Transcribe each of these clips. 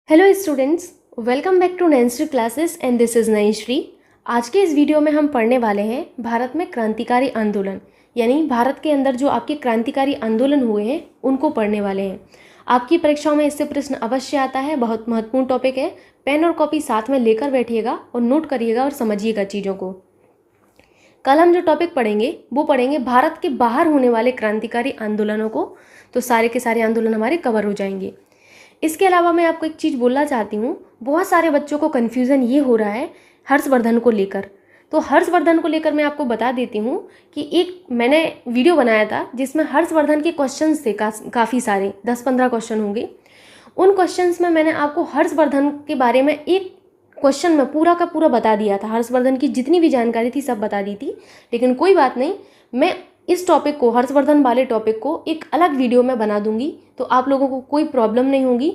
Hello students, welcome back to नैंसरी classes and this is Nayanshree. आज के इस वीडियो में हम पढ़ने वाले हैं भारत में क्रांतिकारी आंदोलन, यानी भारत के अंदर जो आपके क्रांतिकारी आंदोलन हुए हैं उनको पढ़ने वाले हैं। आपकी परीक्षाओं में इससे प्रश्न अवश्य आता है, बहुत महत्वपूर्ण टॉपिक है। पेन और कॉपी साथ में लेकर बैठिएगा और नोट करिएगा और समझिएगा चीज़ों को। कल हम जो टॉपिक पढ़ेंगे वो पढ़ेंगे भारत के बाहर होने वाले क्रांतिकारी आंदोलनों को, तो सारे के सारे आंदोलन हमारे कवर हो जाएंगे। इसके अलावा मैं आपको एक चीज़ बोलना चाहती हूँ, बहुत सारे बच्चों को कन्फ्यूज़न ये हो रहा है हर्षवर्धन को लेकर। तो हर्षवर्धन को लेकर मैं आपको बता देती हूँ कि एक मैंने वीडियो बनाया था जिसमें हर्षवर्धन के क्वेश्चंस थे, काफ़ी सारे 10-15 क्वेश्चन होंगे। उन क्वेश्चंस में मैंने आपको हर्षवर्धन के बारे में एक क्वेश्चन में पूरा का पूरा बता दिया था। हर्षवर्धन की जितनी भी जानकारी थी सब बता दी थी, लेकिन कोई बात नहीं, मैं इस टॉपिक को, हर्षवर्धन वाले टॉपिक को एक अलग वीडियो में बना दूंगी, तो आप लोगों को कोई प्रॉब्लम नहीं होगी।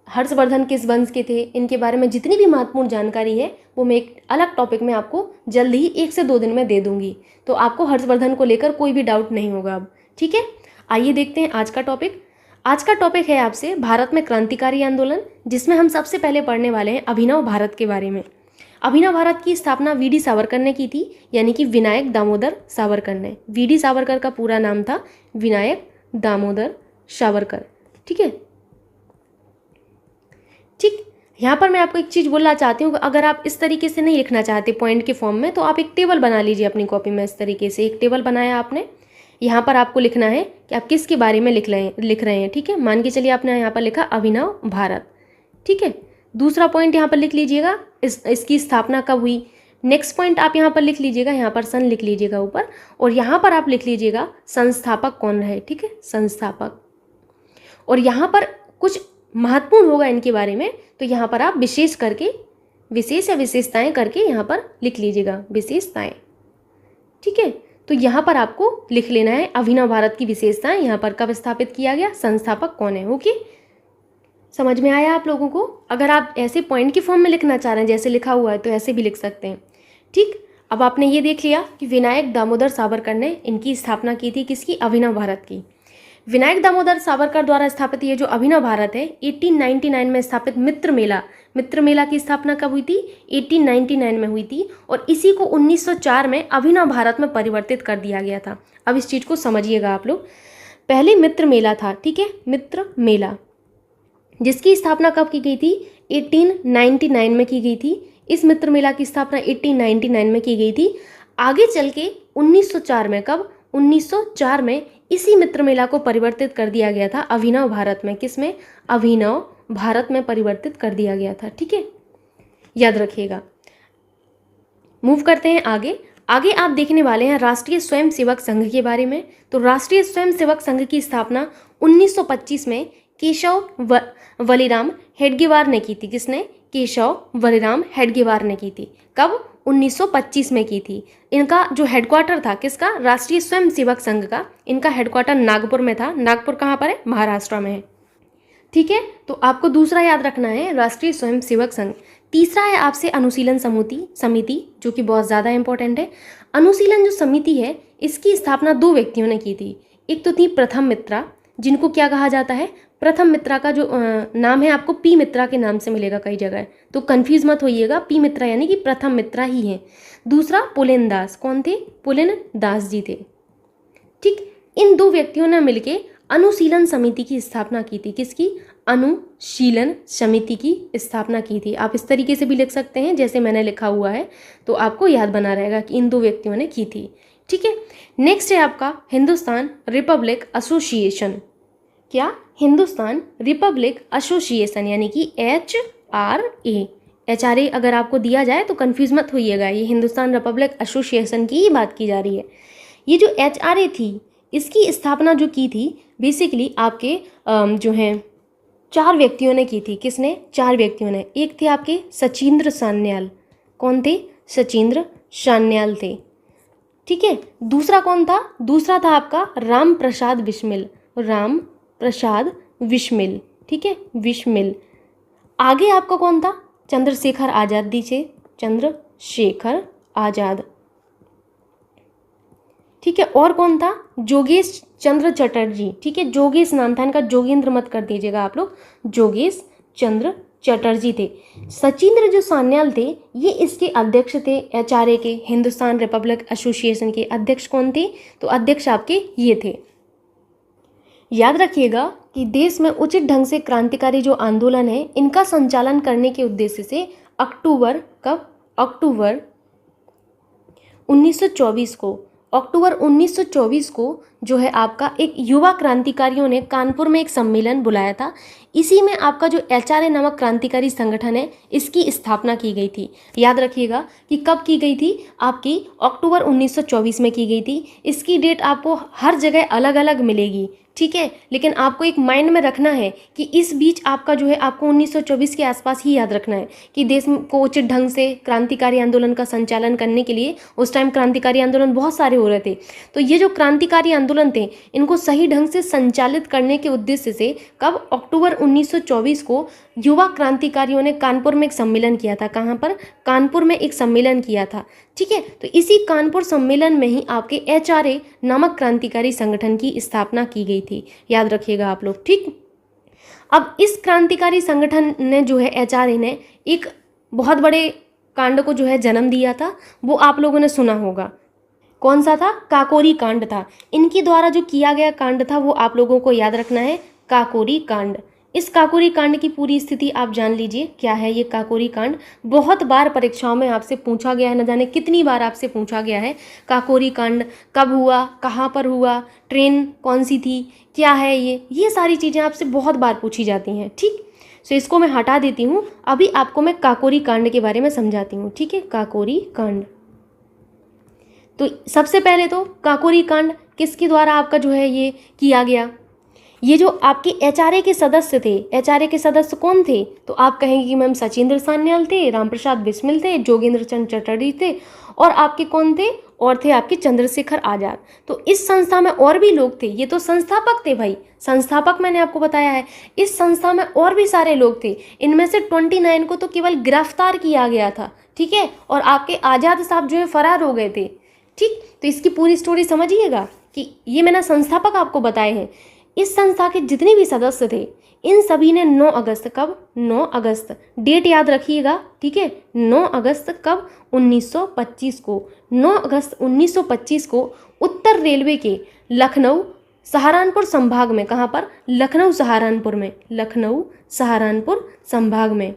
हर्षवर्धन किस वंश के थे, इनके बारे में जितनी भी महत्वपूर्ण जानकारी है वो मैं एक अलग टॉपिक में आपको जल्द ही 1 से 2 दिन में दे दूंगी, तो आपको हर्षवर्धन को लेकर कोई भी डाउट नहीं होगा अब। ठीक है, आइए देखते हैं आज का टॉपिक। आज का टॉपिक है आपसे भारत में क्रांतिकारी आंदोलन, जिसमें हम सबसे पहले पढ़ने वाले हैं अभिनव भारत के बारे में। अभिनव भारत की स्थापना वी डी सावरकर ने की थी, यानी कि विनायक दामोदर सावरकर ने। वी डी सावरकर का पूरा नाम था विनायक दामोदर सावरकर। ठीक है, ठीक। यहाँ पर मैं आपको एक चीज़ बोलना चाहती हूँ, अगर आप इस तरीके से नहीं लिखना चाहते पॉइंट के फॉर्म में, तो आप एक टेबल बना लीजिए अपनी कॉपी में। इस तरीके से एक टेबल बनाया आपने, यहाँ पर आपको लिखना है कि आप किसके बारे में लिख रहे हैं। ठीक है, मान के चलिए आपने यहाँ पर लिखा अभिनव भारत। ठीक है, दूसरा पॉइंट यहाँ पर लिख लीजिएगा इसकी स्थापना कब हुई। नेक्स्ट पॉइंट आप यहाँ पर लिख लीजिएगा, यहाँ पर सन लिख लीजिएगा ऊपर, और यहाँ पर आप लिख लीजिएगा संस्थापक कौन रहे। ठीक है, संस्थापक। और यहाँ पर कुछ महत्वपूर्ण होगा इनके बारे में, तो यहाँ पर आप विशेष करके, विशेष या विशेषताएं करके यहाँ पर लिख लीजिएगा विशेषताएं। ठीक है, तो यहाँ पर आपको लिख लेना है अभिनव भारत की विशेषताएं, यहाँ पर कब स्थापित किया गया, संस्थापक कौन है। ओके, समझ में आया आप लोगों को? अगर आप ऐसे पॉइंट के फॉर्म में लिखना चाह रहे हैं जैसे लिखा हुआ है, तो ऐसे भी लिख सकते हैं। ठीक, अब आपने ये देख लिया कि विनायक दामोदर सावरकर ने इनकी स्थापना की थी, किसकी, अभिनव भारत की। विनायक दामोदर सावरकर द्वारा स्थापित ये जो अभिनव भारत है, 1899 में स्थापित मित्र मेला की स्थापना कब हुई थी, 1899 में हुई थी, और इसी को 1904 में अभिनव भारत में परिवर्तित कर दिया गया था। अब इस चीज़ को समझिएगा आप लोग। पहले मित्र मेला था, ठीक है, मित्र मेला, जिसकी स्थापना कब की गई थी, 1899 में की गई थी। इस मित्र मेला की स्थापना 1899 में की गई थी। आगे चल के 1904 में, कब, 1904 में इसी मित्र मेला को परिवर्तित कर दिया गया था अभिनव भारत में। किस में, अभिनव भारत में परिवर्तित कर दिया गया था। ठीक है, याद रखिएगा। मूव करते हैं आगे। आगे आप देखने वाले हैं राष्ट्रीय स्वयंसेवक संघ के बारे में। तो राष्ट्रीय स्वयंसेवक संघ की स्थापना 1925 में केशव वलीराम हेडगेवार ने की थी। किसने, केशव वलीराम हेडगेवार ने की थी। कब, 1925 में की थी। इनका जो हेडक्वार्टर था, किसका, राष्ट्रीय स्वयंसेवक संघ का, इनका हेडक्वार्टर नागपुर में था। नागपुर कहाँ पर है, महाराष्ट्र में है। ठीक है, तो आपको दूसरा याद रखना है राष्ट्रीय स्वयंसेवक संघ। तीसरा है आपसे अनुशीलन समिति, जो कि बहुत ज़्यादा इंपॉर्टेंट है। अनुशीलन जो समिति है, इसकी स्थापना 2 व्यक्तियों ने की थी। एक तो थी प्रथम मित्रा, जिनको क्या कहा जाता है, प्रथम मित्रा का जो नाम है आपको पी मित्रा के नाम से मिलेगा कई जगह, तो कंफ्यूज मत होइएगा। पी मित्रा यानी कि प्रथम मित्रा ही है। दूसरा पुलिन दास, कौन थे, पुलिन दास जी थे। ठीक, इन 2 व्यक्तियों ने मिलके अनुशीलन समिति की स्थापना की थी। किसकी, अनुशीलन समिति की स्थापना की थी। आप इस तरीके से भी लिख सकते हैं जैसे मैंने लिखा हुआ है, तो आपको याद बना रहेगा कि इन 2 व्यक्तियों ने की थी। ठीक है, नेक्स्ट है आपका हिंदुस्तान रिपब्लिक एसोसिएशन। क्या, हिंदुस्तान रिपब्लिक एसोसिएशन, यानी कि HRA। HRA अगर आपको दिया जाए तो कंफ्यूज मत होइएगा, ये हिंदुस्तान रिपब्लिक एसोसिएशन की ही बात की जा रही है। ये जो HRA थी, इसकी स्थापना जो की थी बेसिकली आपके जो हैं 4 व्यक्तियों ने की थी। किसने, 4 व्यक्तियों ने। एक थे आपके सचिंद्र सान्याल, कौन थे, सचिंद्र सान्याल थे। ठीक है, दूसरा कौन था, दूसरा था आपका राम प्रसाद बिस्मिल, राम प्रसाद बिस्मिल। ठीक है, बिस्मिल। आगे आपका कौन था, चंद्रशेखर आजाद दीजिए, चंद्रशेखर आजाद। ठीक है, और कौन था, जोगेश चंद्र चटर्जी। ठीक है, जोगेश नाम था इनका, जोगेंद्र मत कर दीजिएगा आप लोग, जोगेश चंद्र चटर्जी थे। सचिंद्र जो सान्याल थे ये इसके अध्यक्ष थे, एचआरए के, हिंदुस्तान रिपब्लिक एसोसिएशन के अध्यक्ष कौन थे? तो अध्यक्ष आपके ये थे। याद रखिएगा कि देश में उचित ढंग से क्रांतिकारी जो आंदोलन है इनका संचालन करने के उद्देश्य से अक्टूबर 1924 को जो है आपका एक युवा क्रांतिकारियों ने कानपुर में एक सम्मेलन बुलाया था। इसी में आपका जो एचआरए नामक क्रांतिकारी संगठन है इसकी स्थापना की गई थी। याद रखिएगा कि कब की गई थी? आपकी अक्टूबर 1924 में की गई थी। इसकी डेट आपको हर जगह अलग अलग मिलेगी, ठीक है, लेकिन आपको एक माइंड में रखना है कि इस बीच आपका जो है आपको 1924 के आसपास ही याद रखना है कि देश को उचित ढंग से क्रांतिकारी आंदोलन का संचालन करने के लिए उस टाइम क्रांतिकारी आंदोलन बहुत सारे हो रहे थे। तो ये जो क्रांतिकारी आंदोलन थे इनको सही ढंग से संचालित करने के उद्देश्य से कब? अक्टूबर 1924 को युवा क्रांतिकारियों ने कानपुर में एक सम्मेलन किया था। कहाँ पर? कानपुर में एक सम्मेलन किया था, ठीक है। तो इसी कानपुर सम्मेलन में ही आपके एचआरए नामक क्रांतिकारी संगठन की स्थापना की गई थी। याद रखिएगा आप लोग, ठीक। अब इस क्रांतिकारी संगठन ने जो है एचआरए ने एक बहुत बड़े कांड को जो है जन्म दिया था, वो आप लोगों ने सुना होगा। कौन सा था? काकोरी कांड था। इनके द्वारा जो किया गया कांड था वो आप लोगों को याद रखना है, काकोरी कांड। इस काकोरी कांड की पूरी स्थिति आप जान लीजिए, क्या है ये काकोरी कांड। बहुत बार परीक्षाओं में आपसे पूछा गया है, न जाने कितनी बार आपसे पूछा गया है काकोरी कांड कब हुआ, कहाँ पर हुआ, ट्रेन कौन सी थी, क्या है ये सारी चीज़ें आपसे बहुत बार पूछी जाती हैं, ठीक। सो इसको मैं हटा देती हूँ, अभी आपको मैं काकोरी कांड के बारे में समझाती हूँ, ठीक है। काकोरी कांड, तो सबसे पहले तो काकोरी कांड किसके द्वारा आपका जो है ये किया गया? ये जो आपके एचआरए के सदस्य थे, एचआरए के सदस्य कौन थे? तो आप कहेंगे कि मैम सचिंद्र सान्याल थे, रामप्रसाद बिस्मिल थे, जोगेंद्र चंद चटर्जी थे, और आपके कौन थे? और थे आपके चंद्रशेखर आजाद। तो इस संस्था में और भी लोग थे, ये तो संस्थापक थे भाई, संस्थापक मैंने आपको बताया है। इस संस्था में और भी सारे लोग थे, इनमें से 29 को तो केवल गिरफ्तार किया गया था, ठीक है, और आपके आजाद साहब जो है फरार हो गए थे, ठीक। तो इसकी पूरी स्टोरी समझिएगा कि ये मैंने संस्थापक आपको बताए हैं। इस संस्था के जितने भी सदस्य थे इन सभी ने 9 अगस्त, कब? 9 अगस्त, डेट याद रखिएगा, ठीक है। 9 अगस्त कब? 1925 को। 9 अगस्त 1925 को उत्तर रेलवे के लखनऊ सहारनपुर संभाग में, कहाँ पर? लखनऊ सहारनपुर में, लखनऊ सहारनपुर संभाग में,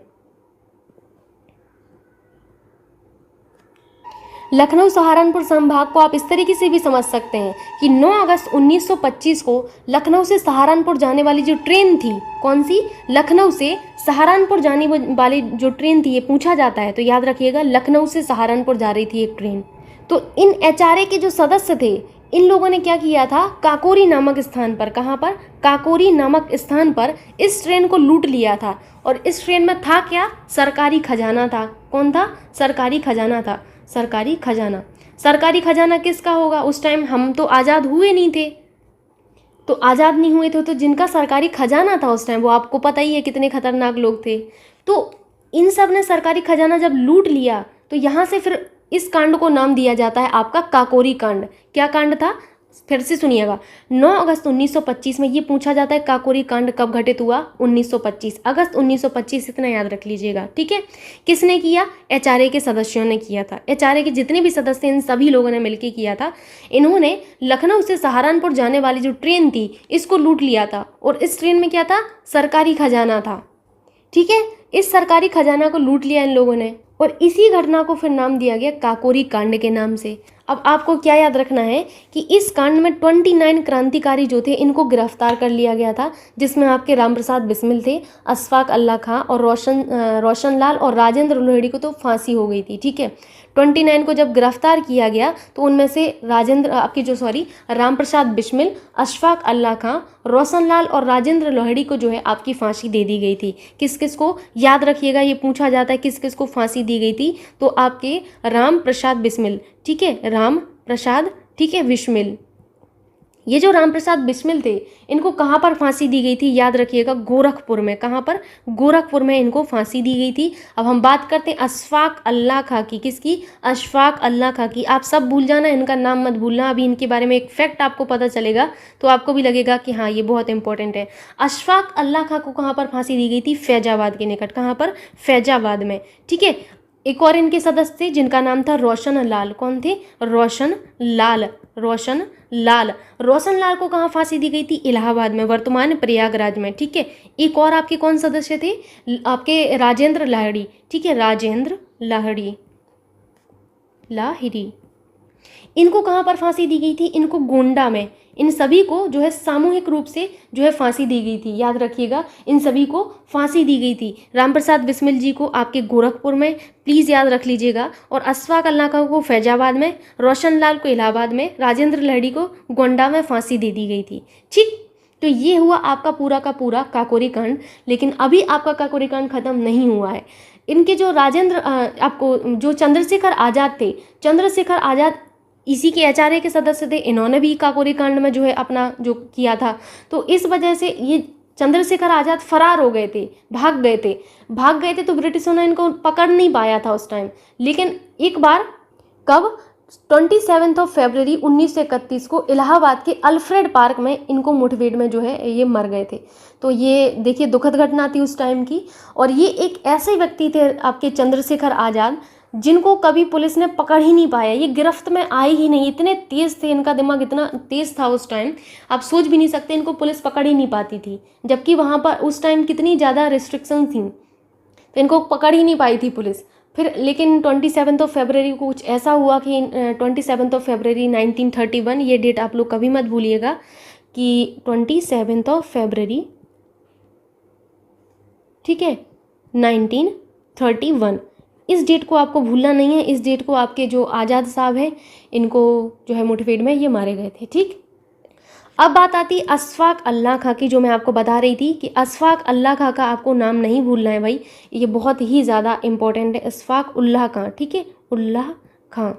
लखनऊ सहारनपुर संभाग को आप इस तरीके से भी समझ सकते हैं कि 9 अगस्त 1925 को लखनऊ से सहारनपुर जाने वाली जो ट्रेन थी, कौन सी? लखनऊ से सहारनपुर जाने वाली जो ट्रेन थी, ये पूछा जाता है तो याद रखिएगा, लखनऊ से सहारनपुर जा रही थी एक ट्रेन। तो इन एचआरए के जो सदस्य थे इन लोगों ने क्या किया था? काकोरी नामक स्थान पर, कहाँ पर? काकोरी नामक स्थान पर इस ट्रेन को लूट लिया था। और इस ट्रेन में था क्या? सरकारी खजाना था। कौन था? सरकारी खजाना था, सरकारी खजाना। सरकारी खजाना किसका होगा? उस टाइम हम तो आज़ाद हुए नहीं थे, तो आज़ाद नहीं हुए थे तो जिनका सरकारी खजाना था उस टाइम, वो आपको पता ही है कितने खतरनाक लोग थे। तो इन सब ने सरकारी खजाना जब लूट लिया तो यहाँ से फिर इस कांड को नाम दिया जाता है आपका काकोरी कांड। क्या कांड था? फिर से सुनिएगा, 9 अगस्त 1925 में ये पूछा जाता है काकोरी कांड कब घटित हुआ? 1925, अगस्त 1925, इतना याद रख लीजिएगा, ठीक है। किसने किया? एचआरए के सदस्यों ने किया था। एचआरए के जितने भी सदस्य इन सभी लोगों ने मिलकर किया था। इन्होंने लखनऊ से सहारनपुर जाने वाली जो ट्रेन थी इसको लूट लिया था, और इस ट्रेन में क्या था? सरकारी खजाना था, ठीक है। इस सरकारी खजाना को लूट लिया इन लोगों ने, और इसी घटना को फिर नाम दिया गया काकोरी कांड के नाम से। अब आपको क्या याद रखना है कि इस कांड में 29 क्रांतिकारी जो थे इनको गिरफ्तार कर लिया गया था, जिसमें आपके रामप्रसाद बिस्मिल थे, अशफाक अल्लाह खां और रोशन लाल और राजेंद्र लोहड़ी को तो फांसी हो गई थी, ठीक है। 29 को जब गिरफ्तार किया गया तो उनमें से रामप्रसाद बिस्मिल, अशफाक अल्लाह खां, रोशन लाल और राजेंद्र लोहड़ी को जो है आपकी फांसी दे दी गई थी। किस किस को? याद रखिएगा, ये पूछा जाता है किस किस को फांसी दी गई थी, तो आपके रामप्रसाद बिस्मिल, ठीक है, राम प्रसाद, ठीक है, बिस्मिल, ये जो रामप्रसाद बिस्मिल थे, इनको कहाँ पर फांसी दी गई थी, याद रखिएगा, गोरखपुर में। कहाँ पर? गोरखपुर में इनको फांसी दी गई थी। अब हम बात करते हैं अशफाक अल्लाह खां की। किसकी? अशफाक अल्लाह खां की। आप सब भूल जाना, इनका नाम मत भूलना। अभी इनके बारे में एक फैक्ट आपको पता चलेगा तो आपको भी लगेगा कि हाँ, ये बहुत इंपॉर्टेंट है। अशफाक अल्लाह खां को कहाँ पर फांसी दी गई थी? फैजाबाद के निकट। कहाँ पर? फैजाबाद में। ठीक है। एक और इनके सदस्य थे जिनका नाम था रोशन लाल। कौन थे? रोशन लाल। रोशन लाल। रोशन लाल को कहाँ फांसी दी गई थी? इलाहाबाद में, वर्तमान प्रयागराज में। ठीक है। एक और आपके कौन सदस्य थे? आपके राजेंद्र लाहिड़ी। ठीक है, राजेंद्र लाहिड़ी। लाहिड़ी। इनको कहाँ पर फांसी दी गई थी? इनको गोंडा में। इन सभी को जो है सामूहिक रूप से जो है फांसी दी गई थी। याद रखिएगा, इन सभी को फांसी दी गई थी। रामप्रसाद बिस्मिल जी को आपके गोरखपुर में, प्लीज़ याद रख लीजिएगा, और अशफाक अल्लाह खां को फैजाबाद में, रोशन लाल को इलाहाबाद में, राजेंद्र लाहिड़ी को गोंडा में फांसी दे दी गई थी। ठीक। तो ये हुआ आपका पूरा का पूरा काकोरी कांड। लेकिन अभी आपका काकोरी कांड खत्म नहीं हुआ है। इनके जो आपको जो चंद्रशेखर आज़ाद थे, चंद्रशेखर आज़ाद इसी के एचआरए के सदस्य थे। इन्होंने भी काकोरी कांड में जो है अपना जो किया था। तो इस वजह से ये चंद्रशेखर आज़ाद फरार हो गए थे, भाग गए थे तो ब्रिटिशों ने इनको पकड़ नहीं पाया था उस टाइम। लेकिन एक बार, कब? 27 फरवरी 1931 को इलाहाबाद के अल्फ्रेड पार्क में इनको मुठभेड़ में जो है ये मर गए थे। तो ये देखिए दुखद घटना थी उस टाइम की। और ये एक ऐसे व्यक्ति थे आपके चंद्रशेखर आज़ाद जिनको कभी पुलिस ने पकड़ ही नहीं पाया। ये गिरफ्त में आए ही नहीं, इतने तेज़ थे, इनका दिमाग इतना तेज़ था उस टाइम, आप सोच भी नहीं सकते। इनको पुलिस पकड़ ही नहीं पाती थी, जबकि वहाँ पर उस टाइम कितनी ज़्यादा रिस्ट्रिक्शन थी, तो इनको पकड़ ही नहीं पाई थी पुलिस। फिर लेकिन 27 फरवरी को कुछ ऐसा हुआ कि 27 फरवरी 1931, ये डेट आप लोग कभी मत भूलिएगा कि 27 फरवरी, ठीक है, 1931, इस डेट को आपको भूलना नहीं है। इस डेट को आपके जो आज़ाद साहब हैं, इनको जो है मुठभेड़ में ये मारे गए थे। ठीक। अब बात आती है अशफाक अल्लाह खां की, जो मैं आपको बता रही थी कि अशफाक अल्लाह खां का आपको नाम नहीं भूलना है भाई, ये बहुत ही ज़्यादा इंपॉर्टेंट है। अशफाक उल्लाह खां। ठीक है, उल्लाह खां।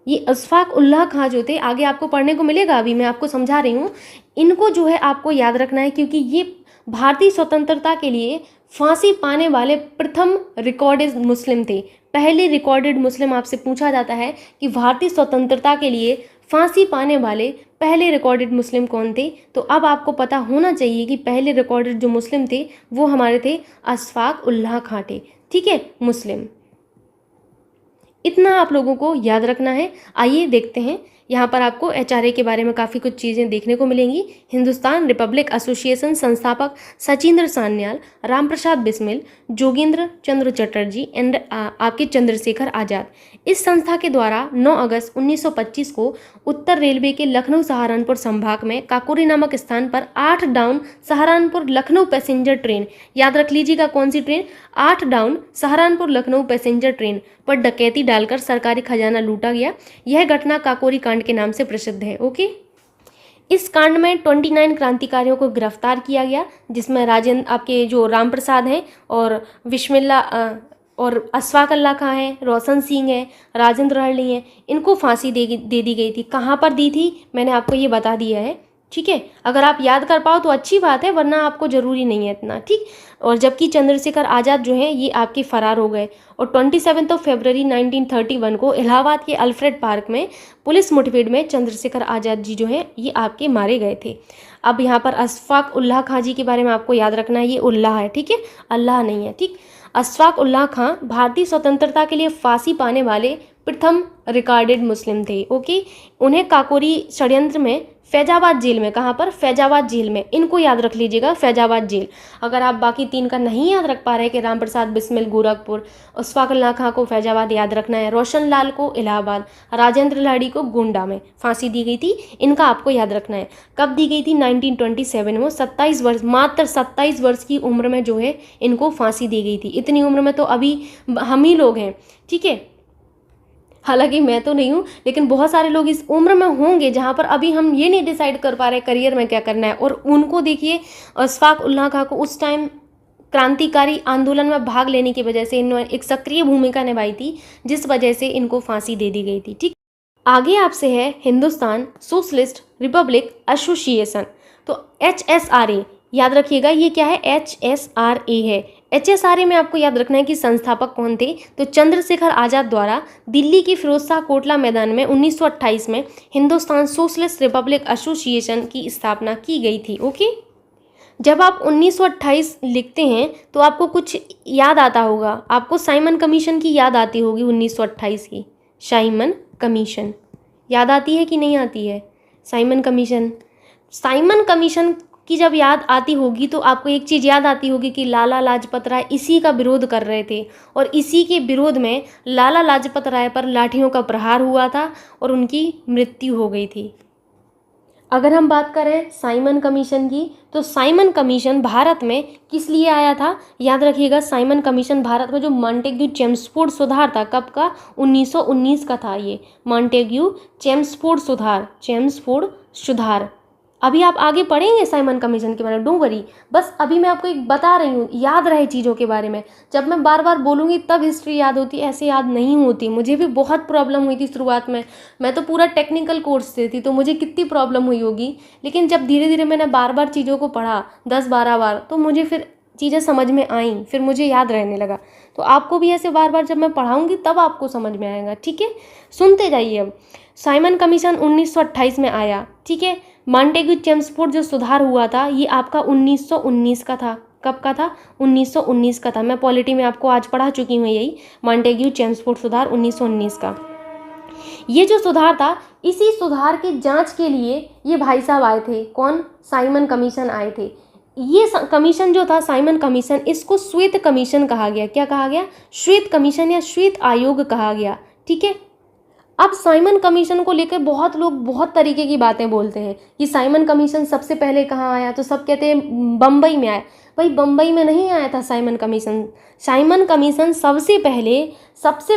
ये अशफाक उल्लाह खां जो थे, आगे आपको पढ़ने को मिलेगा, अभी मैं आपको समझा रही हूँ। इनको जो है आपको याद रखना है, क्योंकि ये भारतीय स्वतंत्रता के लिए फांसी पाने वाले प्रथम रिकॉर्डेड मुस्लिम थे। पहले रिकॉर्डेड मुस्लिम आपसे पूछा जाता है कि भारतीय स्वतंत्रता के लिए फांसी पाने वाले पहले रिकॉर्डेड मुस्लिम कौन थे। तो अब आपको पता होना चाहिए कि पहले रिकॉर्डेड जो मुस्लिम थे वो हमारे थे अशफाक उल्लाह खां थे। ठीक है, मुस्लिम। इतना आप लोगों को याद रखना है। आइए देखते हैं, यहाँ पर आपको एचआरए के बारे में काफ़ी कुछ चीज़ें देखने को मिलेंगी। हिंदुस्तान रिपब्लिक एसोसिएशन संस्थापक सचिंद्र सान्याल, रामप्रसाद बिस्मिल, जोगेंद्र चंद्र चटर्जी एंड आपके चंद्रशेखर आज़ाद। इस संस्था के द्वारा 9 अगस्त 1925 को उत्तर रेलवे के लखनऊ सहारनपुर संभाग में काकोरी नामक स्थान पर 8 down Saharanpur Lucknow passenger train, याद रख लीजिएगा कौन सी train, 8 down Saharanpur Lucknow passenger train पर डकैती डालकर सरकारी खजाना लूटा गया। यह घटना काकोरी कांड के नाम से प्रसिद्ध है। ओके। इस कांड में 29 क्रांतिकारियों को गिरफ्तार किया गया, जिसमें राजेंद्र आपके जो रामप्रसाद हैं और बिस्मिल्ला और अशफाक अल्लाह खां हैं, रोशन सिंह हैं, राजेंद्र लाहिड़ी हैं, इनको फांसी दे दी गई थी। कहाँ पर दी थी मैंने आपको ये बता दिया है। ठीक है, अगर आप याद कर पाओ तो अच्छी बात है, वरना आपको ज़रूरी नहीं है इतना। ठीक। और जबकि चंद्रशेखर आज़ाद जो हैं ये आपके फरार हो गए। और 27 फरवरी 1931 को इलाहाबाद के अल्फ्रेड पार्क में पुलिस मुठभेड़ में चंद्रशेखर आज़ाद जी जो हैं ये आपके मारे गए थे। अब यहाँ पर अशफाक उल्लाह खां जी के बारे में आपको याद रखना है, ये उल्लाह है। ठीक है, अल्लाह नहीं है। ठीक। अशफाक उल्लाह खां भारतीय स्वतंत्रता के लिए फांसी पाने वाले प्रथम रिकॉर्डेड मुस्लिम थे। ओके। उन्हें काकोरी षड्यंत्र में फैजाबाद जेल में, कहाँ पर, फैजाबाद जेल में, इनको याद रख लीजिएगा, फैजाबाद जेल। अगर आप बाकी 3 का नहीं याद रख पा रहे कि रामप्रसाद बिस्मिल गोरखपुर, अशफाक उल्लाह खां को फैजाबाद याद रखना है, रोशन लाल को इलाहाबाद, राजेंद्र लाहिड़ी को गोंडा में फांसी दी गई थी, इनका आपको याद रखना है। कब दी गई थी? 1927 में। 27 वर्ष, मात्र 27 वर्ष की उम्र में जो है इनको फांसी दी गई थी। इतनी उम्र में तो अभी हम ही लोग हैं। ठीक है, हालांकि मैं तो नहीं हूँ, लेकिन बहुत सारे लोग इस उम्र में होंगे जहाँ पर अभी हम ये नहीं डिसाइड कर पा रहे करियर में क्या करना है। और उनको देखिए, अशफाक उल्लाह खां को उस टाइम क्रांतिकारी आंदोलन में भाग लेने की वजह से इन्होंने एक सक्रिय भूमिका निभाई थी, जिस वजह से इनको फांसी दे दी गई थी। ठीक। आगे आपसे है हिंदुस्तान सोशलिस्ट रिपब्लिक एसोसिएशन। तो HSRA याद रखिएगा, ये क्या है, HSRA है। HSRA में आपको याद रखना है कि संस्थापक कौन थे, तो चंद्रशेखर आज़ाद द्वारा दिल्ली की फिरोजशाह कोटला मैदान में 1928 में हिंदुस्तान सोशलिस्ट रिपब्लिक एसोसिएशन की स्थापना की गई थी। ओके, जब आप 1928 लिखते हैं तो आपको कुछ याद आता होगा, आपको साइमन कमीशन की याद आती होगी 1928 की। साइमन कमीशन याद आती है कि नहीं आती है? साइमन कमीशन की जब याद आती होगी तो आपको एक चीज़ याद आती होगी कि लाला लाजपत राय इसी का विरोध कर रहे थे, और इसी के विरोध में लाला लाजपत राय पर लाठियों का प्रहार हुआ था और उनकी मृत्यु हो गई थी। अगर हम बात करें साइमन कमीशन की, तो साइमन कमीशन भारत में किस लिए आया था? याद रखिएगा, साइमन कमीशन भारत में जो मॉन्टेग्यू चेम्सफोर्ड सुधार था, कब का? 1919 का था ये मॉन्टेग्यू चेम्सफोर्ड सुधार। अभी आप आगे पढ़ेंगे साइमन कमीशन के बारे में, डोंट वरी। बस अभी मैं आपको एक बता रही हूँ, याद रहे चीज़ों के बारे में। जब मैं बार बार बोलूँगी तब हिस्ट्री याद होती, ऐसे याद नहीं होती। मुझे भी बहुत प्रॉब्लम हुई थी शुरुआत में, मैं तो पूरा टेक्निकल कोर्स से थी, तो मुझे कितनी प्रॉब्लम हुई होगी। लेकिन जब धीरे धीरे मैंने बार बार चीज़ों को पढ़ा 10-12 बार, तो मुझे फिर चीज़ें समझ में आई, फिर मुझे याद रहने लगा। तो आपको भी ऐसे बार बार जब मैं पढ़ाऊँगी तब आपको समझ में आएगा, ठीक है? सुनते जाइए। अब साइमन कमीशन 1928 में आया, ठीक है। मॉन्टेग्यू चेम्सफोर्ड जो सुधार हुआ था ये आपका 1919 का था। कब का था? 1919 का था। मैं पॉलिटी में आपको आज पढ़ा चुकी हूँ यही, मॉन्टेग्यू चेम्सफोर्ड सुधार 1919 का। ये जो सुधार था, इसी सुधार की जांच के लिए ये भाई साहब आए थे। कौन? साइमन कमीशन आए थे। ये कमीशन जो था साइमन कमीशन, इसको श्वेत कमीशन कहा गया। क्या कहा गया? श्वेत कमीशन या श्वेत आयोग कहा गया, ठीक है। अब साइमन कमीशन को लेकर बहुत लोग बहुत तरीके की बातें बोलते हैं कि साइमन कमीशन सबसे पहले कहाँ आया, तो सब कहते हैं बम्बई में आया। भाई बम्बई में नहीं आया था साइमन कमीशन। साइमन कमीशन सबसे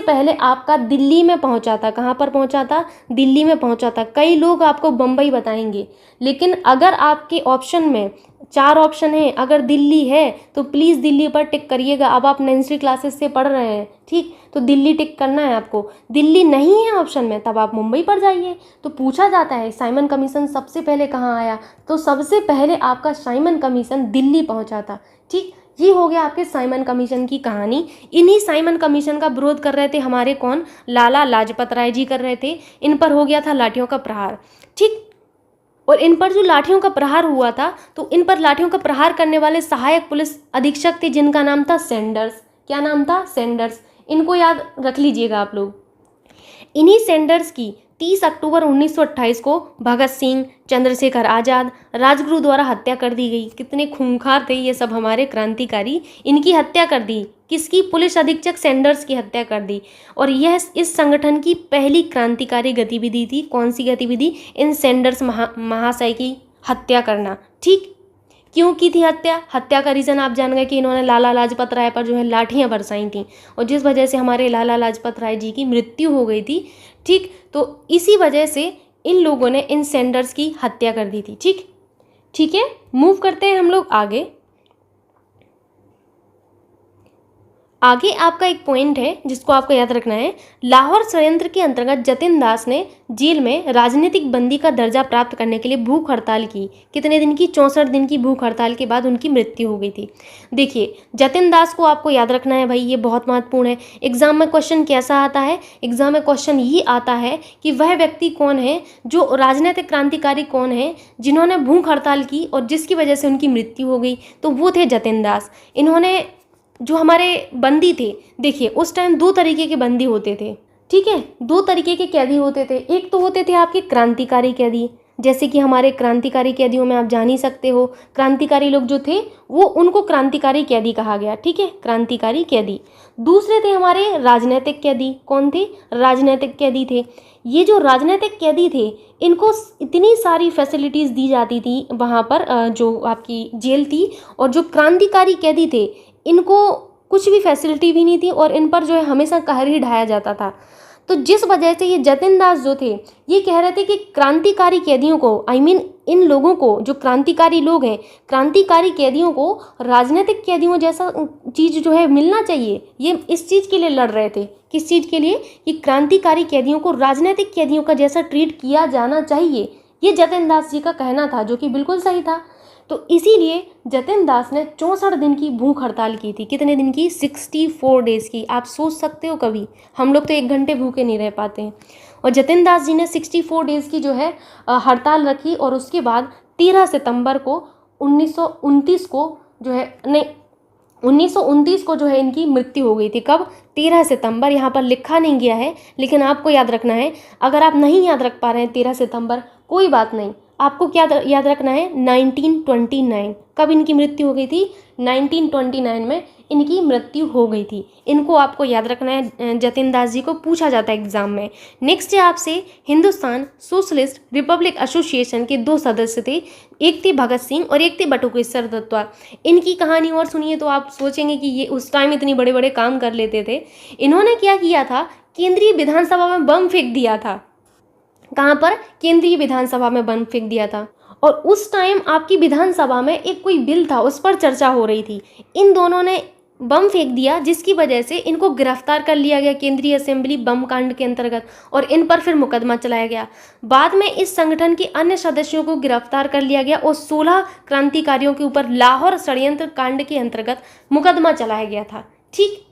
पहले आपका दिल्ली में पहुंचा था। कहाँ पर पहुंचा था? दिल्ली में पहुंचा था। कई लोग आपको बम्बई बताएंगे, लेकिन अगर आपके ऑप्शन में 4 ऑप्शन है, अगर दिल्ली है तो प्लीज़ दिल्ली पर टिक करिएगा। अब आप नर्सरी क्लासेस से पढ़ रहे हैं, ठीक, तो दिल्ली टिक करना है आपको। दिल्ली नहीं है ऑप्शन में, तब आप मुंबई पर जाइए। तो पूछा जाता है साइमन कमीशन सबसे पहले कहाँ आया, तो सबसे पहले आपका साइमन कमीशन दिल्ली पहुंचा था, ठीक। ये हो गया आपके साइमन कमीशन की कहानी। इन्हीं साइमन कमीशन का विरोध कर रहे थे हमारे कौन? लाला लाजपत राय जी कर रहे थे। इन पर हो गया था लाठियों का प्रहार, ठीक। और इन पर जो लाठियों का प्रहार हुआ था, तो इन पर लाठियों का प्रहार करने वाले सहायक पुलिस अधीक्षक थे जिनका नाम था सेंडर्स। क्या नाम था? सेंडर्स। इनको याद रख लीजिएगा आप लोग। इन्हीं सेंडर्स की 30 अक्टूबर 1928 को भगत सिंह, चंद्रशेखर आज़ाद, राजगुरु द्वारा हत्या कर दी गई। कितने खूंखार थे ये सब हमारे क्रांतिकारी। इनकी हत्या कर दी। किसकी? पुलिस अधीक्षक सेंडर्स की हत्या कर दी। और यह इस संगठन की पहली क्रांतिकारी गतिविधि थी। कौन सी गतिविधि? इन सेंडर्स महाशय की हत्या करना, ठीक। क्यों की थी हत्या? हत्या का रीज़न आप जान गए कि इन्होंने लाला लाजपत राय पर जो है लाठियाँ बरसाई थी, और जिस वजह से हमारे लाला लाजपत राय जी की मृत्यु हो गई थी, ठीक। तो इसी वजह से इन लोगों ने इन सेंडर्स की हत्या कर दी थी, ठीक। ठीक है, मूव करते हैं हम लोग आगे। आगे आपका एक पॉइंट है जिसको आपको याद रखना है। लाहौर षड्यंत्र के अंतर्गत जतिन दास ने जेल में राजनीतिक बंदी का दर्जा प्राप्त करने के लिए भूख हड़ताल की। कितने दिन की? 64 दिन की भूख हड़ताल के बाद उनकी मृत्यु हो गई थी। देखिए, जतिन दास को आपको याद रखना है भाई, ये बहुत महत्वपूर्ण है। एग्जाम में क्वेश्चन कैसा आता है? एग्जाम में क्वेश्चन ये आता है कि वह व्यक्ति कौन है, जो राजनीतिक क्रांतिकारी कौन है जिन्होंने भूख हड़ताल की और जिसकी वजह से उनकी मृत्यु हो गई, तो वो थे जतिन दास। इन्होंने जो हमारे बंदी थे, देखिए उस टाइम 2 तरीके के बंदी होते थे, ठीक है। 2 तरीके के कैदी होते थे। एक तो होते थे आपके क्रांतिकारी कैदी, जैसे कि हमारे क्रांतिकारी कैदियों में आप जान ही सकते हो, क्रांतिकारी लोग जो थे वो उनको क्रांतिकारी कैदी कहा गया, ठीक है, क्रांतिकारी कैदी। दूसरे थे हमारे राजनीतिक कैदी। कौन थे? राजनीतिक कैदी थे। ये जो राजनीतिक कैदी थे, इनको इतनी सारी फैसिलिटीज़ दी जाती थी वहाँ पर, जो आपकी जेल थी। और जो क्रांतिकारी कैदी थे, इनको कुछ भी फैसिलिटी भी नहीं थी और इन पर जो है हमेशा कहर ही ढाया जाता था। तो जिस वजह से ये जतिन दास जो थे ये कह रहे थे कि क्रांतिकारी कैदियों को इन लोगों को, जो क्रांतिकारी लोग हैं, क्रांतिकारी कैदियों को राजनीतिक कैदियों जैसा चीज़ जो है मिलना चाहिए। ये इस चीज़ के लिए लड़ रहे थे। किस चीज़ के लिए? कि क्रांतिकारी कैदियों को राजनीतिक कैदियों का जैसा ट्रीट किया जाना चाहिए। ये जतिन दास जी का कहना था, जो कि बिल्कुल सही था। तो इसीलिए जतिन दास ने 64 दिन की भूख हड़ताल की थी। कितने दिन की? 64 डेज़ की। आप सोच सकते हो कभी, हम लोग तो 1 घंटे भूखे नहीं रह पाते हैं। और जतिन दास जी ने 64 डेज़ की जो है हड़ताल रखी। और उसके बाद 13 सितंबर को 1929 को जो है 1929 को जो है इनकी मृत्यु हो गई थी। कब? 13 सितंबर। यहाँ पर लिखा नहीं गया है, लेकिन आपको याद रखना है। अगर आप नहीं याद रख पा रहे हैं 13 सितंबर, कोई बात नहीं, आपको क्या याद रखना है? 1929। कब इनकी मृत्यु हो गई थी? 1929 में इनकी मृत्यु हो गई थी। इनको आपको याद रखना है। जतिन दास जी को पूछा जाता है एग्जाम में। नेक्स्ट है आपसे, हिंदुस्तान सोशलिस्ट रिपब्लिक एसोसिएशन के 2 सदस्य थे। एक थे भगत सिंह और एक थे बटुकेश्वर दत्ता। इनकी कहानी और सुनिए तो आप सोचेंगे कि ये उस टाइम इतनी बड़े बड़े काम कर लेते थे। इन्होंने क्या किया था? केंद्रीय विधानसभा में बम फेंक दिया था। कहाँ पर? केंद्रीय विधानसभा में बम फेंक दिया था। और उस टाइम आपकी विधानसभा में एक कोई बिल था, उस पर चर्चा हो रही थी। इन दोनों ने बम फेंक दिया, जिसकी वजह से इनको गिरफ्तार कर लिया गया केंद्रीय असेंबली बम कांड के अंतर्गत, और इन पर फिर मुकदमा चलाया गया। बाद में इस संगठन के अन्य सदस्यों को गिरफ्तार कर लिया गया और 16 क्रांतिकारियों के ऊपर लाहौर षड्यंत्र कांड के अंतर्गत मुकदमा चलाया गया था। ठीक,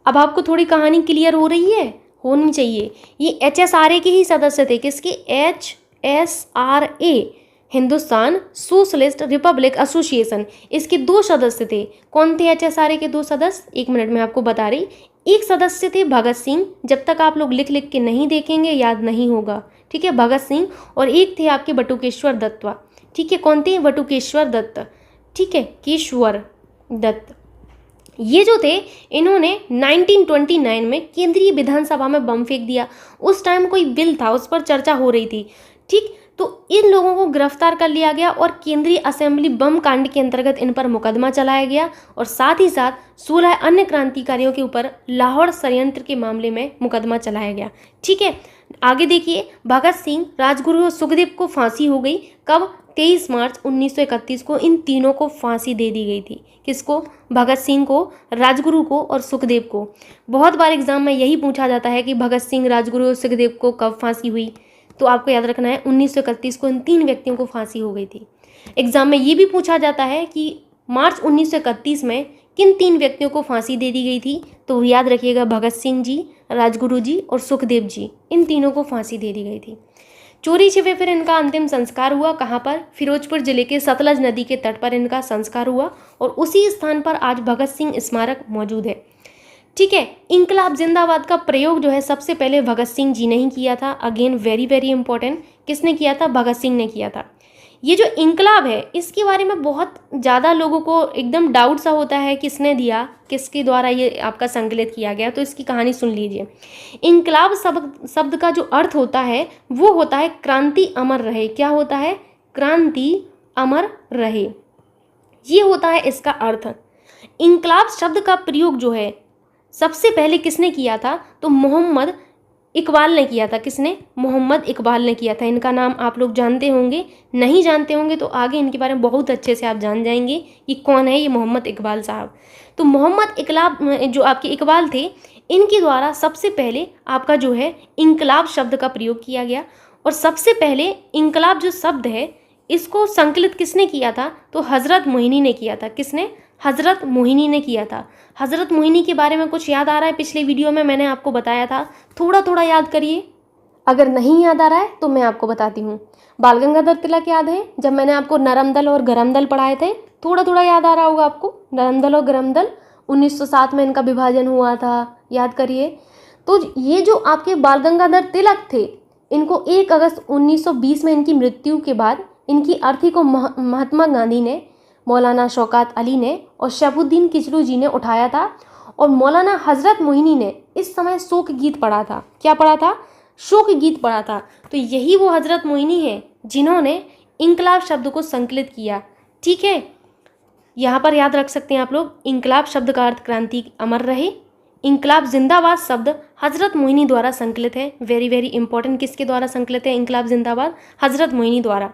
अब आपको थोड़ी कहानी क्लियर हो रही है? होनी चाहिए। ये HSRA के ही सदस्य थे। किसके? HSRA, Hindustan socialist Republic association. इसके 2 सदस्य थे। कौन थे HSRA के 2 सदस्य? 1 मिनट में आपको बता रही। एक सदस्य थे भगत सिंह। जब तक आप लोग लिख लिख के नहीं देखेंगे याद नहीं होगा, ठीक है? भगत सिंह। और एक थे आपके बटुकेश्वर दत्ता, ठीक है? कौन थे? बटुकेश्वर दत्त, ठीक है? केशवर दत्त। ये जो थे, इन्होंने 1929 में केंद्रीय विधानसभा में बम फेंक दिया। उस टाइम कोई बिल था, उस पर चर्चा हो रही थी। ठीक, तो इन लोगों को गिरफ्तार कर लिया गया और केंद्रीय असेंबली बम कांड के अंतर्गत इन पर मुकदमा चलाया गया। और साथ ही साथ 16 अन्य क्रांतिकारियों के ऊपर लाहौर षड्यंत्र के मामले में मुकदमा चलाया गया। ठीक है, आगे देखिए। भगत सिंह, राजगुरु और सुखदेव को फांसी हो गई। कब? 23 मार्च 1931 को इन तीनों को फांसी दे दी गई थी। किसको? भगत सिंह को, राजगुरु को और सुखदेव को। बहुत बार एग्जाम में यही पूछा जाता है कि भगत सिंह, राजगुरु और सुखदेव को कब फांसी हुई, तो आपको याद रखना है 1931 को इन 3 व्यक्तियों को फांसी हो गई थी। एग्जाम में ये भी पूछा जाता है कि मार्च 1931 में किन 3 व्यक्तियों को फांसी दे दी गई थी, तो याद रखिएगा भगत सिंह जी, राजगुरु जी और सुखदेव जी, इन तीनों को फांसी दे दी गई थी। चोरी छिपे फिर इनका अंतिम संस्कार हुआ। कहाँ पर? फिरोजपुर जिले के सतलज नदी के तट पर इनका संस्कार हुआ और उसी स्थान पर आज भगत सिंह स्मारक मौजूद है। ठीक है, इंकलाब जिंदाबाद का प्रयोग जो है सबसे पहले भगत सिंह जी ने ही किया था। अगेन वेरी वेरी इंपॉर्टेंट, किसने किया था? भगत सिंह ने किया था। ये जो इंकलाब है, इसके बारे में बहुत ज़्यादा लोगों को एकदम डाउट सा होता है, किसने दिया, किसके द्वारा ये आपका संकलित किया गया। तो इसकी कहानी सुन लीजिए। इंकलाब शब्द का जो अर्थ होता है वो होता है क्रांति अमर रहे। क्या होता है? क्रांति अमर रहे, ये होता है इसका अर्थ। इंकलाब शब्द का प्रयोग जो है सबसे पहले किसने किया था? तो मोहम्मद इकबाल ने किया था। किसने? मोहम्मद इकबाल ने किया था। इनका नाम आप लोग जानते होंगे, नहीं जानते होंगे तो आगे इनके बारे में बहुत अच्छे से आप जान जाएंगे कि कौन है ये मोहम्मद इकबाल साहब। तो मोहम्मद इकलाब जो आपके इकबाल थे, इनके द्वारा सबसे पहले आपका जो है इंकलाब शब्द का प्रयोग किया गया। और सबसे पहले इंकलाब जो शब्द है इसको संकलित किसने किया था? तो हज़रत मोहिनी ने किया था। किसने? हज़रत मोहिनी ने किया था। हज़रत मोहिनी के बारे में कुछ याद आ रहा है? पिछले वीडियो में मैंने आपको बताया था, थोड़ा थोड़ा याद करिए। अगर नहीं याद आ रहा है तो मैं आपको बताती हूँ। बाल गंगाधर तिलक याद है? जब मैंने आपको नरम दल और गरम दल पढ़ाए थे, थोड़ा थोड़ा याद आ रहा होगा आपको। नरम दल और गरम दल 1907 में इनका विभाजन हुआ था, याद करिए। तो ये जो आपके बाल गंगाधर तिलक थे, इनको 1 अगस्त 1920 में इनकी मृत्यु के बाद इनकी अर्थी को महात्मा गांधी ने, मौलाना शौकत अली ने और शैफुद्दीन किचलू जी ने उठाया था। और मौलाना हज़रत मोहिनी ने इस समय शोक गीत पढ़ा था। क्या पढ़ा था? शोक गीत पढ़ा था। तो यही वो हज़रत मोहिनी है जिन्होंने इंकलाब शब्द को संकलित किया। ठीक है, यहाँ पर याद रख सकते हैं आप लोग। इंकलाब शब्द का अर्थ क्रांति अमर रहे, इंकलाब जिंदाबाद शब्द हजरत मोहिनी द्वारा संकलित है। वेरी वेरी इंपॉर्टेंट, किसके द्वारा संकलित है इंकलाब जिंदाबाद? हजरत मोहिनी द्वारा।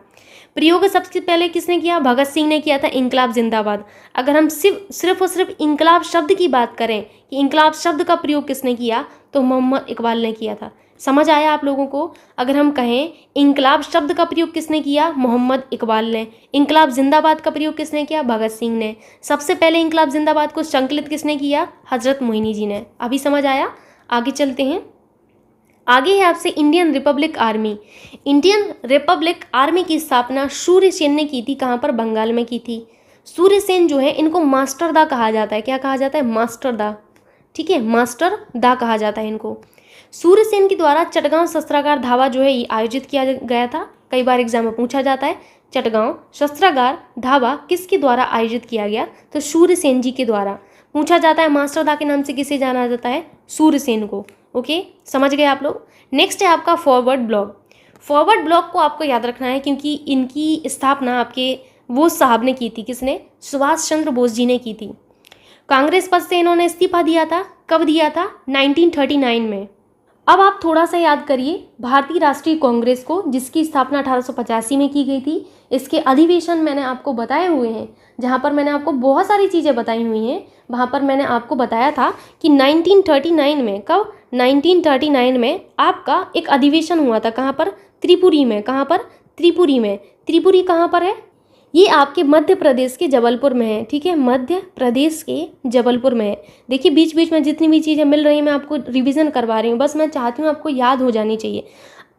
प्रयोग सबसे पहले किसने किया? भगत सिंह ने किया था इंकलाब जिंदाबाद। अगर हम सिर्फ और सिर्फ इंकलाब शब्द की बात करें कि इंकलाब शब्द का प्रयोग किसने किया, तो मोहम्मद इकबाल ने किया था। समझ आया आप लोगों को? अगर हम कहें इंकलाब शब्द का प्रयोग किसने किया? मोहम्मद इकबाल ने। इंकलाब जिंदाबाद का प्रयोग किसने किया? भगत सिंह ने। सबसे पहले इंकलाब जिंदाबाद को संकलित किसने किया? हजरत मोहिनी जी ने। अभी समझ आया? आगे चलते हैं। आगे है आपसे Indian Republic army. Indian Republic army की स्थापना सूर्यसेन ने की थी। कहाँ पर? बंगाल में की थी। सूर्यसेन जो है इनको मास्टर दा कहा जाता है। क्या कहा जाता है? मास्टर दा। ठीक है, मास्टर दा कहा जाता है इनको। सूर्यसेन के द्वारा चटगांव शस्त्रागार धावा जो है ये आयोजित किया गया था। कई बार एग्जाम में पूछा जाता है चटगांव शस्त्रागार धावा किसके द्वारा आयोजित किया गया? तो सूर्यसेन जी के द्वारा। पूछा जाता है मास्टर दा के नाम से किसे जाना जाता है? सूर्यसेन को। ओके, समझ गए आप लोग? नेक्स्ट है आपका फॉरवर्ड ब्लॉक। फॉरवर्ड ब्लॉक को आपको याद रखना है क्योंकि इनकी स्थापना आपके बोस साहब ने की थी। किसने? सुभाष चंद्र बोस जी ने की थी। कांग्रेस पद से इन्होंने इस्तीफा दिया था। कब दिया था? 1939 में। अब आप थोड़ा सा याद करिए भारतीय राष्ट्रीय कांग्रेस को, जिसकी स्थापना 1885 में की गई थी। इसके अधिवेशन मैंने आपको बताए हुए हैं, जहाँ पर मैंने आपको बहुत सारी चीज़ें बताई हुई हैं। वहाँ पर मैंने आपको बताया था कि 1939 में, कब? 1939 में आपका एक अधिवेशन हुआ था। कहाँ पर? त्रिपुरी में। कहाँ पर? त्रिपुरी में। त्रिपुरी कहाँ पर है? ये आपके मध्य प्रदेश के जबलपुर में है। ठीक है, मध्य प्रदेश के जबलपुर में है। देखिए बीच बीच में जितनी भी चीज़ें मिल रही हैं मैं आपको रिवीजन करवा रही हूँ, बस मैं चाहती हूँ आपको याद हो जानी चाहिए।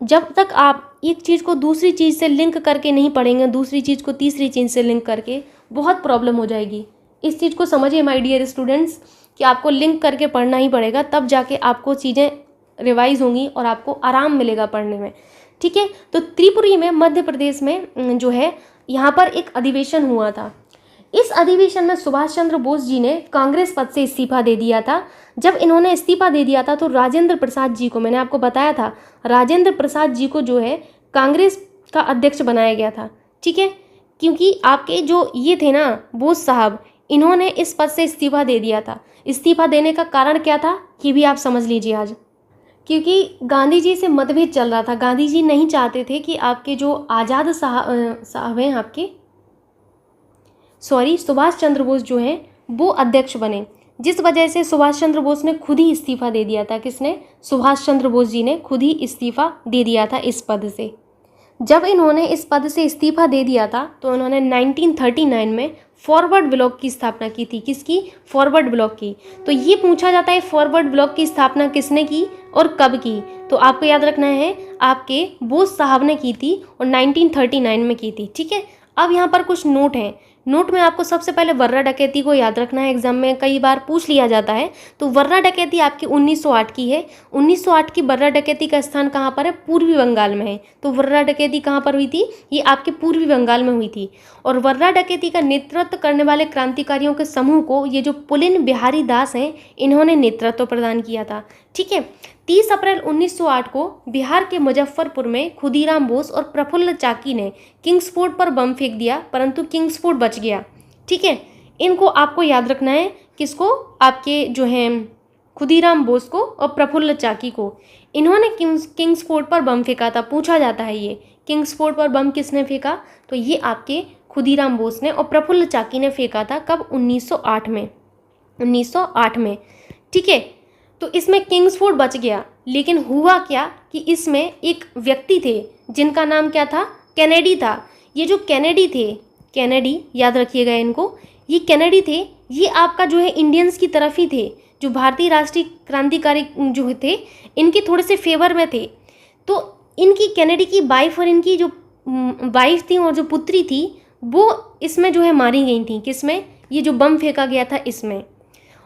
जब तक आप एक चीज़ को दूसरी चीज़ से लिंक करके नहीं पढ़ेंगे, दूसरी चीज़ को तीसरी चीज़ से लिंक करके, बहुत प्रॉब्लम हो जाएगी। इस चीज़ को समझिए माय डियर स्टूडेंट्स कि आपको लिंक करके पढ़ना ही पड़ेगा, तब जाके आपको चीज़ें रिवाइज होंगी और आपको आराम मिलेगा पढ़ने में। ठीक है, तो त्रिपुरी में मध्य प्रदेश में जो है यहाँ पर एक अधिवेशन हुआ था। इस अधिवेशन में सुभाष चंद्र बोस जी ने कांग्रेस पद से इस्तीफा दे दिया था। जब इन्होंने इस्तीफा दे दिया था तो राजेंद्र प्रसाद जी को, मैंने आपको बताया था, राजेंद्र प्रसाद जी को जो है कांग्रेस का अध्यक्ष बनाया गया था। ठीक है, क्योंकि आपके जो ये थे ना बोस साहब, इन्होंने इस पद से इस्तीफा दे दिया था। इस्तीफा देने का कारण क्या था ये भी आप समझ लीजिए आज। क्योंकि गांधी जी से मतभेद चल रहा था। गांधी जी नहीं चाहते थे कि आपके जो आज़ाद साहब हैं आपके, सुभाष चंद्र बोस जो हैं वो अध्यक्ष बने, जिस वजह से सुभाष चंद्र बोस ने खुद ही इस्तीफा दे दिया था। किसने? सुभाष चंद्र बोस जी ने खुद ही इस्तीफा दे दिया था इस पद से। जब इन्होंने इस पद से इस्तीफा दे दिया था तो इन्होंने 1939 में फॉरवर्ड ब्लॉक की स्थापना की थी। किसकी? फॉरवर्ड ब्लॉक की। तो ये पूछा जाता है फॉरवर्ड ब्लॉक की स्थापना किसने की और कब की? तो आपको याद रखना है आपके बोस साहब ने की थी और 1939 में की थी। ठीक है, अब यहाँ पर कुछ नोट हैं। नोट में आपको सबसे पहले वर्रा डकैती को याद रखना है, एग्जाम में कई बार पूछ लिया जाता है। तो वर्रा डकैती आपकी 1908 की है। 1908 की वर्रा डकैती का स्थान कहाँ पर है? पूर्वी बंगाल में है। तो वर्रा डकैती कहाँ पर हुई थी? ये आपके पूर्वी बंगाल में हुई थी। और वर्रा डकैती का नेतृत्व करने वाले क्रांतिकारियों के समूह को ये जो पुलिन बिहारी दास हैं इन्होंने नेतृत्व प्रदान किया था। ठीक है, 30 अप्रैल 1908 को बिहार के मुजफ्फरपुर में खुदीराम बोस और प्रफुल्ल चाकी ने किंग्सफोर्ड पर बम फेंक दिया, परंतु किंग्सफोर्ड बच गया। ठीक है, इनको आपको याद रखना है। किसको? आपके जो हैं खुदीराम बोस को और प्रफुल्ल चाकी को। इन्होंने किंग्सफोर्ड पर बम फेंका था। पूछा जाता है ये किंग्सफोर्ड पर बम किसने फेंका? तो ये आपके खुदीराम बोस ने और प्रफुल्ल चाकी ने फेंका था। कब? 1908 में। 1908 में। ठीक है, तो इसमें किंग्सफोर्ड बच गया, लेकिन हुआ क्या कि इसमें एक व्यक्ति थे जिनका नाम क्या था? कैनेडी था। ये जो कैनेडी थे, कैनेडी याद रखिएगा इनको, ये कैनेडी थे, ये आपका जो है इंडियंस की तरफ ही थे। जो भारतीय राष्ट्रीय क्रांतिकारी जो थे इनके थोड़े से फेवर में थे। तो इनकी कैनेडी की वाइफ और इनकी जो वाइफ थी और जो पुत्री थी वो इसमें जो है मारी गई थी। किसमें? ये जो बम फेंका गया था इसमें।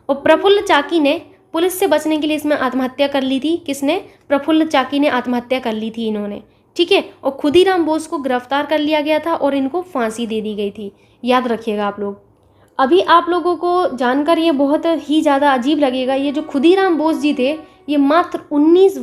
और प्रफुल्ल चाकी ने पुलिस से बचने के लिए इसमें आत्महत्या कर ली थी। किसने? प्रफुल्ल चाकी ने आत्महत्या कर ली थी इन्होंने। ठीक है, और खुदीराम बोस को गिरफ्तार कर लिया गया था और इनको फांसी दे दी गई थी। याद रखिएगा आप लोग। अभी आप लोगों को जानकर ये बहुत ही ज़्यादा अजीब लगेगा। ये जो खुदीराम बोस जी थे ये मात्र 19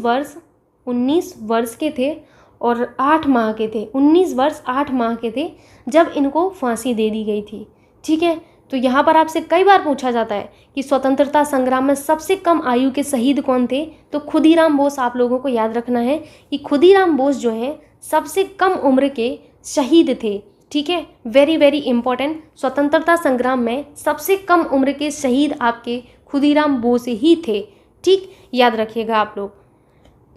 वर्ष के थे और 8 माह के थे। 19 वर्ष 8 माह के थे जब इनको फांसी दे दी गई थी। ठीक है, तो यहाँ पर आपसे कई बार पूछा जाता है कि स्वतंत्रता संग्राम में सबसे कम आयु के शहीद कौन थे, तो खुदीराम बोस आप लोगों को याद रखना है कि खुदीराम बोस जो हैं सबसे कम उम्र के शहीद थे। ठीक है, वेरी वेरी इंपॉर्टेंट, स्वतंत्रता संग्राम में सबसे कम उम्र के शहीद आपके खुदीराम बोस ही थे। ठीक, याद रखिएगा आप लोग।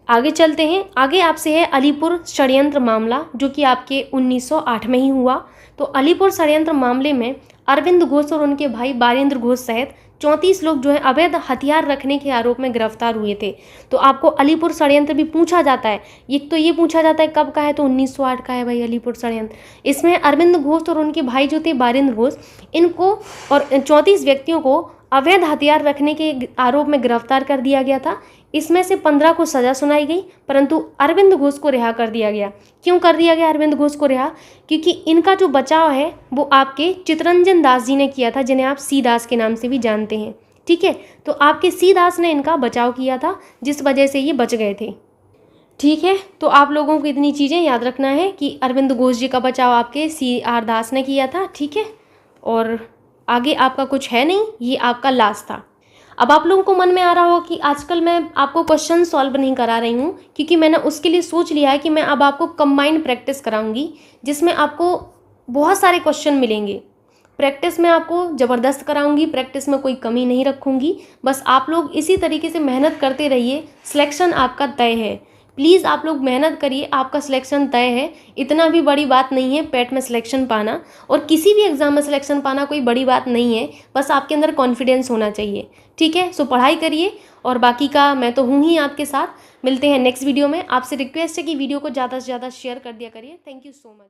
आगे चलते हैं। आगे आपसे है अलीपुर षड्यंत्र मामला, जो कि आपके 1908 में ही हुआ। तो अलीपुर षड्यंत्र मामले में अरविंद घोष और उनके भाई बारेंद्र घोष सहित 34 लोग जो है अवैध हथियार रखने के आरोप में गिरफ्तार हुए थे। तो आपको अलीपुर षड्यंत्र भी पूछा जाता है। एक तो ये पूछा जाता है कब का है, तो 1908 का है भाई अलीपुर षड्यंत्र। इसमें अरविंद घोष और उनके भाई जो थे बारेंद्र घोष, इनको और 34 व्यक्तियों को अवैध हथियार रखने के आरोप में गिरफ्तार कर दिया गया था। इसमें से 15 को सज़ा सुनाई गई, परंतु अरविंद घोष को रिहा कर दिया गया। क्यों कर दिया गया अरविंद घोष को रिहा? क्योंकि इनका जो बचाव है वो आपके चितरंजन दास जी ने किया था, जिन्हें आप सी दास के नाम से भी जानते हैं। ठीक है, तो आपके सी दास ने इनका बचाव किया था, जिस वजह से ये बच गए थे। ठीक है, तो आप लोगों को इतनी चीज़ें याद रखना है कि अरविंद घोष जी का बचाव आपके CR दास ने किया था। ठीक है, और आगे आपका कुछ है नहीं, ये आपका लास्ट था। अब आप लोगों को मन में आ रहा होगा कि आजकल मैं आपको क्वेश्चन सॉल्व नहीं करा रही हूँ, क्योंकि मैंने उसके लिए सोच लिया है कि मैं अब आपको कंबाइंड प्रैक्टिस कराऊंगी, जिसमें आपको बहुत सारे क्वेश्चन मिलेंगे। प्रैक्टिस में आपको ज़बरदस्त कराऊंगी, प्रैक्टिस में कोई कमी नहीं रखूंगी। बस आप लोग इसी तरीके से मेहनत करते रहिए, सिलेक्शन आपका तय है। प्लीज़ आप लोग मेहनत करिए, आपका सिलेक्शन तय है। इतना भी बड़ी बात नहीं है पेट में सिलेक्शन पाना, और किसी भी एग्ज़ाम में सिलेक्शन पाना कोई बड़ी बात नहीं है। बस आपके अंदर कॉन्फिडेंस होना चाहिए। ठीक है, सो पढ़ाई करिए, और बाकी का मैं तो हूँ ही आपके साथ। मिलते हैं नेक्स्ट वीडियो में। आपसे रिक्वेस्ट है कि वीडियो को ज़्यादा से ज़्यादा शेयर कर दिया करिए। Thank you so much.